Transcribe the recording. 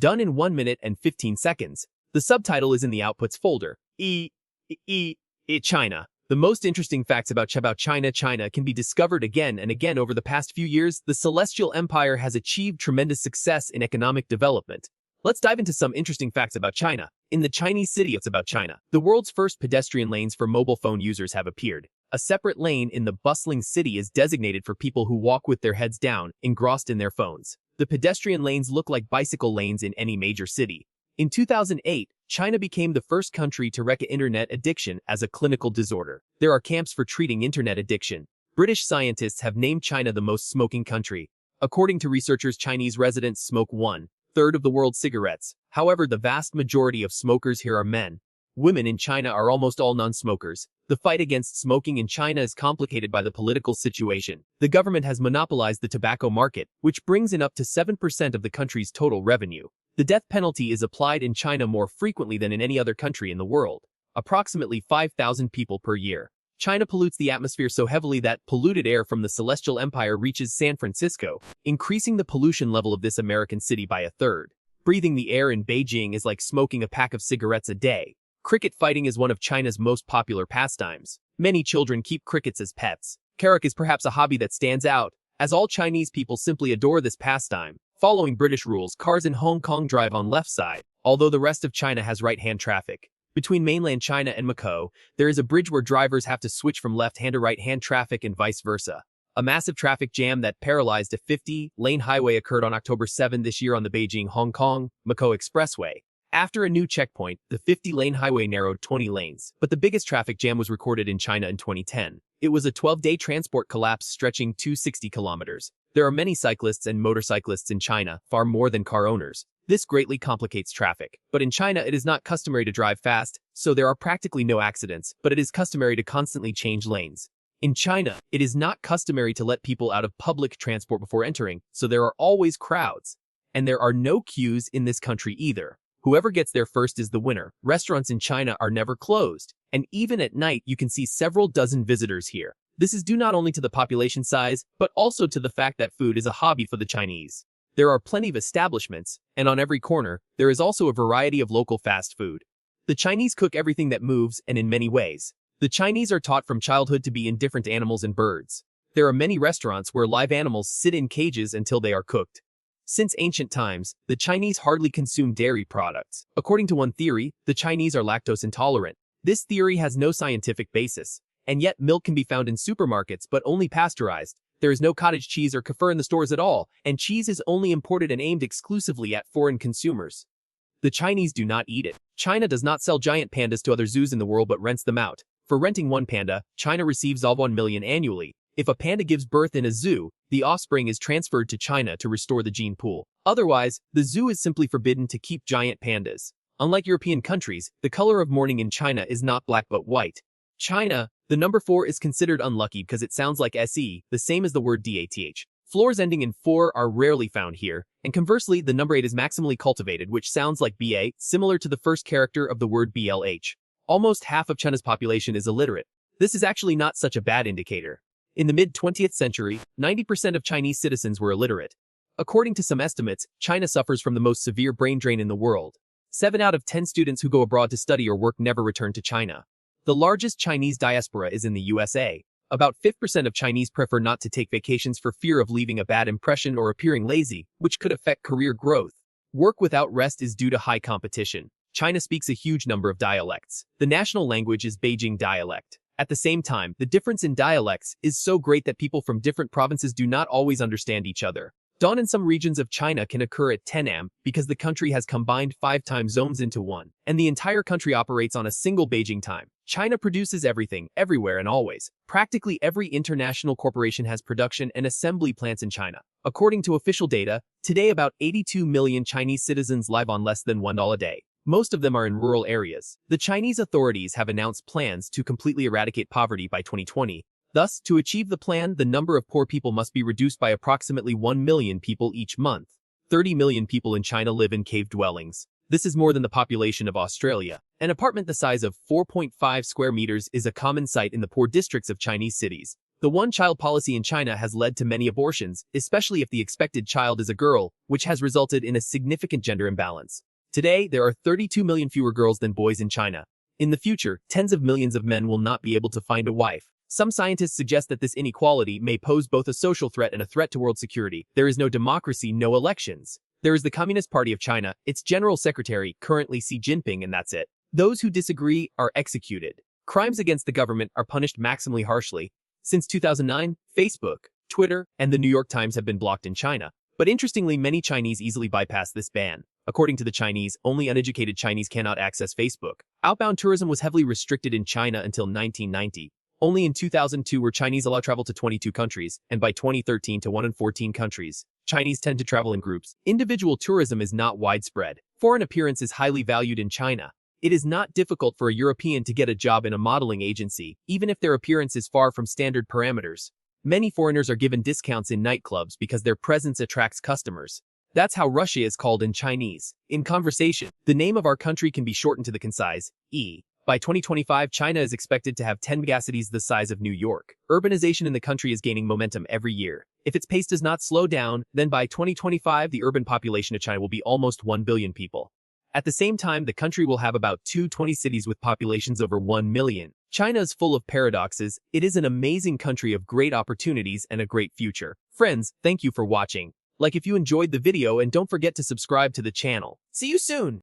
Done in 1 minute and 15 seconds. The subtitle is in the Outputs folder. China. The most interesting facts about China. China can be discovered again and again over the past few years. The Celestial Empire has achieved tremendous success in economic development. Let's dive into some interesting facts about China. In the Chinese city, it's about China. The world's first pedestrian lanes for mobile phone users have appeared. A separate lane in the bustling city is designated for people who walk with their heads down, engrossed in their phones. The pedestrian lanes look like bicycle lanes in any major city. In 2008, China became the first country to recognize internet addiction as a clinical disorder. There are camps for treating internet addiction. British scientists have named China the most smoking country. According to researchers, Chinese residents smoke 1/3 of the world's cigarettes. However, the vast majority of smokers here are men. Women in China are almost all non-smokers. The fight against smoking in China is complicated by the political situation. The government has monopolized the tobacco market, which brings in up to 7% of the country's total revenue. The death penalty is applied in China more frequently than in any other country in the world. Approximately 5,000 people per year. China pollutes the atmosphere so heavily that polluted air from the Celestial Empire reaches San Francisco, increasing the pollution level of this American city by 1/3. Breathing the air in Beijing is like smoking a pack of cigarettes a day. Cricket fighting is one of China's most popular pastimes. Many children keep crickets as pets. Quirks is perhaps a hobby that stands out, as all Chinese people simply adore this pastime. Following British rules, cars in Hong Kong drive on left side, although the rest of China has right-hand traffic. Between mainland China and Macau, there is a bridge where drivers have to switch from left-hand to right-hand traffic and vice versa. A massive traffic jam that paralyzed a 50-lane highway occurred on October 7 this year on the Beijing-Hong Kong-Macau Expressway. After a new checkpoint, the 50-lane highway narrowed 20 lanes. But the biggest traffic jam was recorded in China in 2010. It was a 12-day transport collapse stretching 260 kilometers. There are many cyclists and motorcyclists in China, far more than car owners. This greatly complicates traffic. But in China, it is not customary to drive fast, so there are practically no accidents, but it is customary to constantly change lanes. In China, it is not customary to let people out of public transport before entering, so there are always crowds. And there are no queues in this country either. Whoever gets there first is the winner. Restaurants in China are never closed, and even at night you can see several dozen visitors here. This is due not only to the population size, but also to the fact that food is a hobby for the Chinese. There are plenty of establishments, and on every corner, there is also a variety of local fast food. The Chinese cook everything that moves, and in many ways. The Chinese are taught from childhood to be indifferent to animals and birds. There are many restaurants where live animals sit in cages until they are cooked. Since ancient times, the Chinese hardly consume dairy products. According to one theory, the Chinese are lactose intolerant. This theory has no scientific basis. And yet milk can be found in supermarkets but only pasteurized. There is no cottage cheese or kefir in the stores at all, and cheese is only imported and aimed exclusively at foreign consumers. The Chinese do not eat it. China does not sell giant pandas to other zoos in the world but rents them out. For renting one panda, China receives all 1 million annually. If a panda gives birth in a zoo, the offspring is transferred to China to restore the gene pool. Otherwise, the zoo is simply forbidden to keep giant pandas. Unlike European countries, the color of mourning in China is not black but white. China, the number 4 is considered unlucky because it sounds like SE, the same as the word DATH. Floors ending in 4 are rarely found here, and conversely, the number 8 is maximally cultivated, which sounds like BA, similar to the first character of the word BLH. Almost half of China's population is illiterate. This is actually not such a bad indicator. In the mid-20th century, 90% of Chinese citizens were illiterate. According to some estimates, China suffers from the most severe brain drain in the world. 7 out of 10 students who go abroad to study or work never return to China. The largest Chinese diaspora is in the USA. About 5% of Chinese prefer not to take vacations for fear of leaving a bad impression or appearing lazy, which could affect career growth. Work without rest is due to high competition. China speaks a huge number of dialects. The national language is Beijing dialect. At the same time, the difference in dialects is so great that people from different provinces do not always understand each other. Dawn in some regions of China can occur at 10 am because the country has combined 5 time zones into one, and the entire country operates on a single Beijing time. China produces everything, everywhere and always. Practically every international corporation has production and assembly plants in China. According to official data, today about 82 million Chinese citizens live on less than $1 a day. Most of them are in rural areas. The Chinese authorities have announced plans to completely eradicate poverty by 2020. Thus, to achieve the plan, the number of poor people must be reduced by approximately 1 million people each month. 30 million people in China live in cave dwellings. This is more than the population of Australia. An apartment the size of 4.5 square meters is a common sight in the poor districts of Chinese cities. The one-child policy in China has led to many abortions, especially if the expected child is a girl, which has resulted in a significant gender imbalance. Today, there are 32 million fewer girls than boys in China. In the future, tens of millions of men will not be able to find a wife. Some scientists suggest that this inequality may pose both a social threat and a threat to world security. There is no democracy, no elections. There is the Communist Party of China, its general secretary, currently Xi Jinping, and that's it. Those who disagree are executed. Crimes against the government are punished maximally harshly. Since 2009, Facebook, Twitter, and the New York Times have been blocked in China. But interestingly, many Chinese easily bypass this ban. According to the Chinese, only uneducated Chinese cannot access Facebook. Outbound tourism was heavily restricted in China until 1990. Only in 2002 were Chinese allowed travel to 22 countries, and by 2013 to 1 in 14 countries. Chinese tend to travel in groups. Individual tourism is not widespread. Foreign appearance is highly valued in China. It is not difficult for a European to get a job in a modeling agency, even if their appearance is far from standard parameters. Many foreigners are given discounts in nightclubs because their presence attracts customers. That's how Russia is called in Chinese. In conversation, the name of our country can be shortened to the concise E. By 2025, China is expected to have 10 megacities the size of New York. Urbanization in the country is gaining momentum every year. If its pace does not slow down, then by 2025, the urban population of China will be almost 1 billion people. At the same time, the country will have about 220 cities with populations over 1 million. China is full of paradoxes. It is an amazing country of great opportunities and a great future. Friends, thank you for watching. Like if you enjoyed the video and don't forget to subscribe to the channel. See you soon!